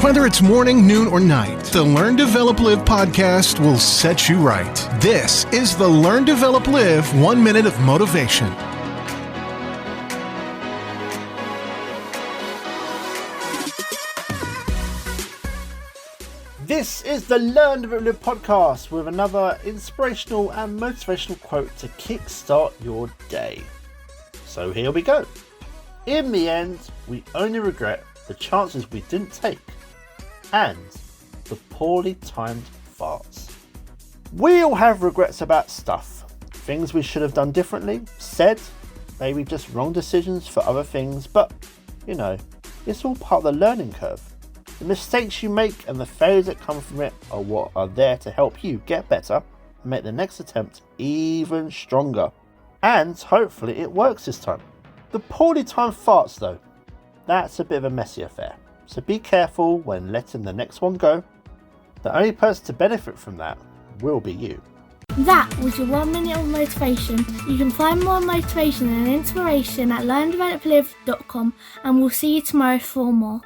Whether it's morning, noon, or night, the Learn, Develop, Live podcast will set you right. This is the Learn, Develop, Live 1 Minute of Motivation. This is the Learn, Develop, Live podcast with another inspirational and motivational quote to kickstart your day. So here we go. In the end, we only regret the chances we didn't take and the poorly timed farts. We all have regrets about stuff. Things we should have done differently, said, maybe just wrong decisions for other things, but, it's all part of the learning curve. The mistakes you make and the failures that come from it are what are there to help you get better and make the next attempt even stronger. And hopefully it works this time. The poorly timed farts though, that's a bit of a messy affair. So be careful when letting the next one go. The only person to benefit from that will be you. That was your 1 minute of motivation. You can find more motivation and inspiration at learndeveloplive.com, and we'll see you tomorrow for more.